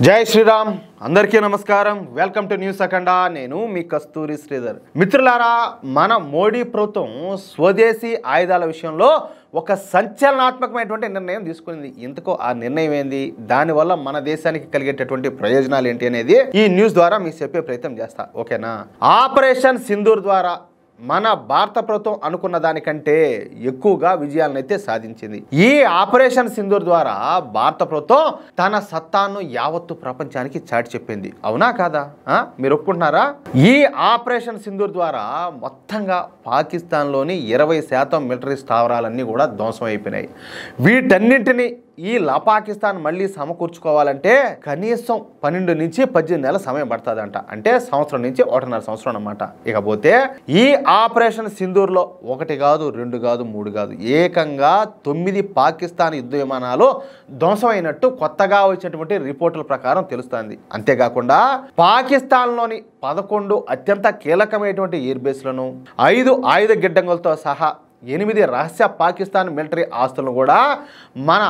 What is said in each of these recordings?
జై శ్రీరామ్ అందరికీ నమస్కారం వెల్కమ్ టు న్యూస్ అఖండ నేను మీ కస్తూరి శ్రీధర్ మిత్రులారా మన మోడీ ప్రభుత్వం స్వదేశీ ఆయుధాల విషయంలో ఒక సంచలనాత్మకమైనటువంటి నిర్ణయం తీసుకుంది ఇంతకో ఆ నిర్ణయం ఏంది దానివల్ల మన దేశానికి కలిగేటటువంటి ప్రయోజనాలు ఏంటి అనేది ఈ న్యూస్ ద్వారా మీకు చెప్పే ప్రయత్నం చేస్తా ఓకేనా ఆపరేషన్ సింధూర్ ద్వారా మన భారత ప్రభుత్వం అనుకున్న దానికంటే ఎక్కువగా విజయాలను అయితే సాధించింది ఈ ఆపరేషన్ సింధూర్ ద్వారా భారత ప్రభుత్వం తన సత్తాను యావత్తు ప్రపంచానికి చాటి చెప్పింది అవునా కాదా మీరు ఒప్పుకుంటున్నారా ఈ ఆపరేషన్ సింధూర్ ద్వారా మొత్తంగా పాకిస్తాన్లోని 20% మిలిటరీ స్థావరాలన్నీ కూడా ధ్వంసం అయిపోయినాయి వీటన్నింటినీ ఈ పాకిస్తాన్ మళ్ళీ సమకూర్చుకోవాలంటే కనీసం 12 నుంచి 18 నెలల సమయం పడుతుందంట అంటే సంవత్సరం నుంచి 1.5 సంవత్సరం అన్నమాట ఇకపోతే ఈ ఆపరేషన్ సింధూర్లో 1 కాదు 2 కాదు 3 కాదు ఏకంగా 9 పాకిస్తాన్ యుద్ధ విమానాలు ధ్వంసమైనట్టు కొత్తగా వచ్చినటువంటి రిపోర్టుల ప్రకారం తెలుస్తుంది అంతేకాకుండా పాకిస్తాన్లోని 11 అత్యంత కీలకమైనటువంటి ఎయిర్ బేస్లను 5 ఆయుధ గిడ్డంగులతో సహా 8 రహస్య పాకిస్తాన్ మిలిటరీ ఆస్తులను కూడా మన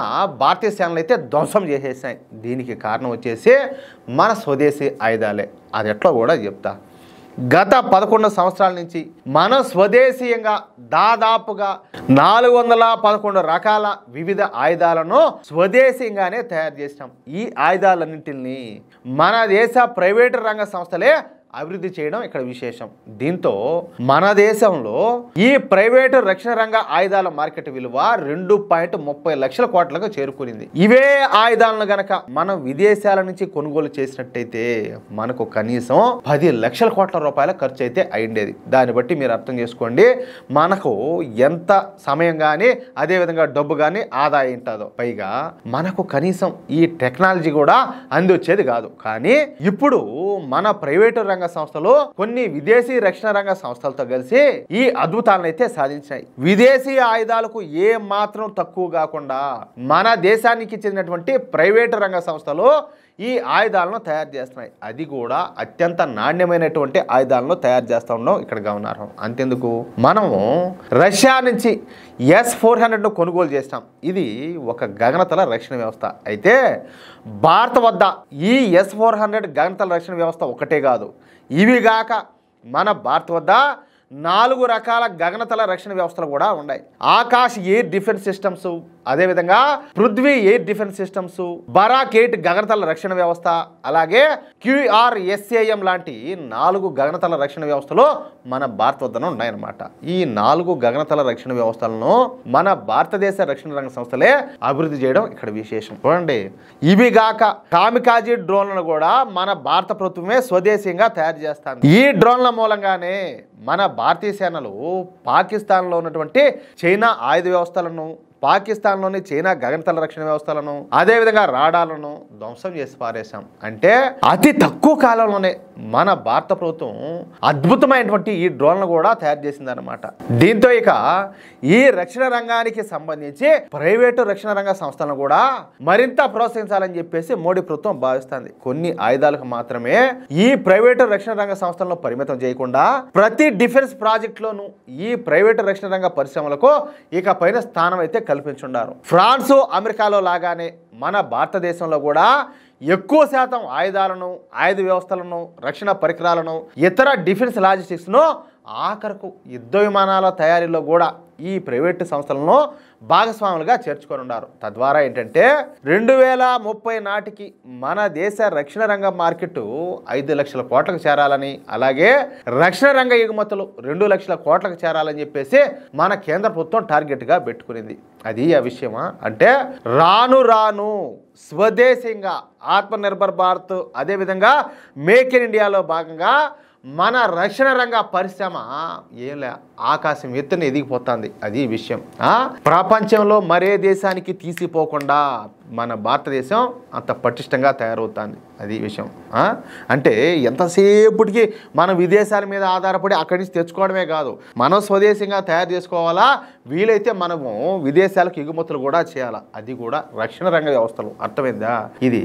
భారతీయ సేనలు అయితే ధ్వంసం చేసేసాయి దీనికి కారణం వచ్చేసి మన స్వదేశీ ఆయుధాలే అది ఎట్లా కూడా చెప్తా గత 11 సంవత్సరాల నుంచి మన స్వదేశీయంగా దాదాపుగా 411 రకాల వివిధ ఆయుధాలను స్వదేశీయంగానే తయారు చేసినాం ఈ ఆయుధాలన్నింటినీ మన దేశ ప్రైవేటు రంగ సంస్థలే అభివృద్ధి చేయడం ఇక్కడ విశేషం దీంతో మన దేశంలో ఈ ప్రైవేటు రక్షణ రంగ ఆయుధాల మార్కెట్ విలువ 2.30 లక్షల కోట్లకు చేరుకునింది ఇవే ఆయుధాలను గనక మనం విదేశాల నుంచి కొనుగోలు చేసినట్టయితే మనకు కనీసం 10 లక్షల కోట్ల రూపాయల ఖర్చు అయితే అయిండేది దాన్ని బట్టి మీరు అర్థం చేసుకోండి మనకు ఎంత సమయం కానీ అదేవిధంగా డబ్బు కానీ ఆదా అయింటుందో పైగా మనకు కనీసం ఈ టెక్నాలజీ కూడా అందివచ్చేది కాదు కానీ ఇప్పుడు మన ప్రైవేటు రంగ సంస్థలు కొన్ని విదేశీ రక్షణ రంగ సంస్థలతో కలిసి ఈ అద్భుతాలను అయితే సాధించాయి విదేశీ ఆయుధాలకు ఏ మాత్రం తక్కువ కాకుండా మన దేశానికి చెందినటువంటి ప్రైవేటు రంగ సంస్థలు ఈ ఆయుధాలను తయారు చేస్తున్నాయి అది కూడా అత్యంత నాణ్యమైనటువంటి ఆయుధాలను తయారు చేస్తూ ఉన్నాం ఇక్కడ గమనార్హం అంతెందుకు మనము రష్యా నుంచి S-400ను కొనుగోలు చేస్తాం ఇది ఒక గగనతల రక్షణ వ్యవస్థ అయితే భారత వద్ద ఈ S-400 గగనతల రక్షణ వ్యవస్థ ఒకటే కాదు ఇవి గాక మన భారత వద్ద 4 రకాల గగనతల రక్షణ వ్యవస్థలు కూడా ఉన్నాయి ఆకాశ్ ఎయిర్ డిఫెన్స్ సిస్టమ్స్ అదేవిధంగా Prithvi air defence systems Barak 8 గగనతల రక్షణ వ్యవస్థ అలాగే QRSAM లాంటి 4 గగనతల రక్షణ వ్యవస్థలు మన భారత వద్దన ఉన్నాయన్నమాట ఈ 4 గగనతల రక్షణ వ్యవస్థలను మన భారతదేశ రక్షణ రంగ సంస్థలే అభివృద్ధి చేయడం ఇక్కడ విశేషం చూడండి ఇవి గాక కామికాజీ డ్రోన్లను కూడా మన భారత ప్రభుత్వమే స్వదేశీయంగా తయారు చేస్తాను ఈ డ్రోన్ల మూలంగానే మన భారతీయ సేనలు పాకిస్తాన్లో ఉన్నటువంటి చైనా ఆయుధ వ్యవస్థలను పాకిస్తాన్లోని చైనా గగనతల రక్షణ వ్యవస్థలను అదేవిధంగా రాడాలను ధ్వంసం చేసి పారేశాం అంటే అతి తక్కువ కాలంలోనే మన భారత ప్రభుత్వం అద్భుతమైనటువంటి ఈ డ్రోన్లను కూడా తయారు చేసిందన్నమాట దీంతో ఇక ఈ రక్షణ రంగానికి సంబంధించి ప్రైవేటు రక్షణ రంగ సంస్థలను కూడా మరింత ప్రోత్సహించాలని చెప్పేసి మోడీ ప్రభుత్వం భావిస్తుంది కొన్ని ఆయుధాలకు మాత్రమే ఈ ప్రైవేటు రక్షణ రంగ సంస్థలను పరిమితం చేయకుండా ప్రతి డిఫెన్స్ ప్రాజెక్టులోనూ ఈ ప్రైవేటు రక్షణ రంగ పరిశ్రమలకు ఇక పైన స్థానం అయితే కల్పించున్నారు ఫ్రాన్స్ అమెరికాలో లాగానే మన భారతదేశంలో కూడా ఎక్కువ శాతం ఆయుధాలను ఆయుధ వ్యవస్థలను రక్షణ పరికరాలను ఇతర డిఫెన్స్ లాజిస్టిక్స్ను ఆఖరకు యుద్ధ విమానాల తయారీలో కూడా ఈ ప్రైవేటు సంస్థలను భాగస్వాములుగా చేర్చుకొని ఉన్నారు తద్వారా ఏంటంటే 2030 నాటికి మన దేశ రక్షణ రంగ మార్కెట్ 5 లక్షల కోట్లకు చేరాలని అలాగే రక్షణ రంగ ఎగుమతులు 2 లక్షల కోట్లకు చేరాలని చెప్పేసి మన కేంద్ర ప్రభుత్వం టార్గెట్గా పెట్టుకునింది అది ఆ విషయమా అంటే రాను రాను స్వదేశీయంగా ఆత్మనిర్భర్ భారత్ అదేవిధంగా మేక్ ఇన్ ఇండియాలో భాగంగా మన రక్షణ రంగ పరిశ్రమ ఏంలే ఆకాశం ఎత్తున ఎదిగిపోతుంది అది విషయం ప్రపంచంలో మరే దేశానికి తీసిపోకుండా మన భారతదేశం అంత పటిష్టంగా తయారవుతుంది అది విషయం అంటే ఎంతసేపటికి మనం విదేశాల మీద ఆధారపడి అక్కడి నుంచి తెచ్చుకోవడమే కాదు మనం స్వదేశంగా తయారు చేసుకోవాలా వీలైతే మనము విదేశాలకు ఎగుమతులు కూడా చేయాలా అది కూడా రక్షణ రంగ వ్యవస్థలు అర్థమైందా ఇది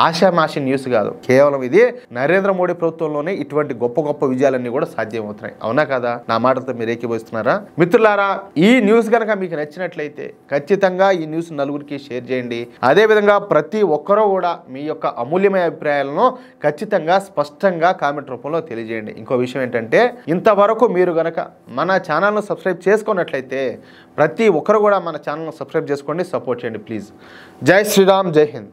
ఆషామాషి న్యూస్ కాదు కేవలం ఇది నరేంద్ర మోడీ ప్రభుత్వంలోనే ఇటువంటి గొప్ప గొప్ప విజయాలన్నీ కూడా సాధ్యమవుతున్నాయి అవునా కదా నా మాటలతో మీరు ఏకీభవిస్తున్నారా మిత్రులారా ఈ న్యూస్ కనుక మీకు నచ్చినట్లయితే ఖచ్చితంగా ఈ న్యూస్ నలుగురికి షేర్ చేయండి అదేవిధంగా ప్రతి ఒక్కరూ కూడా మీ యొక్క అమూల్యమైన అభిప్రాయాలను ఖచ్చితంగా స్పష్టంగా కామెంట్ రూపంలో తెలియజేయండి. ఇంకో విషయం ఏంటంటే, ఇంతవరకు మీరు గనక మన ఛానల్ను సబ్స్క్రైబ్ చేసుకున్నట్లయితే ప్రతి ఒక్కరు కూడా మన ఛానల్ను సబ్స్క్రైబ్ చేసుకోండి, సపోర్ట్ చేయండి ప్లీజ్. జై శ్రీరామ్, జై హింద్.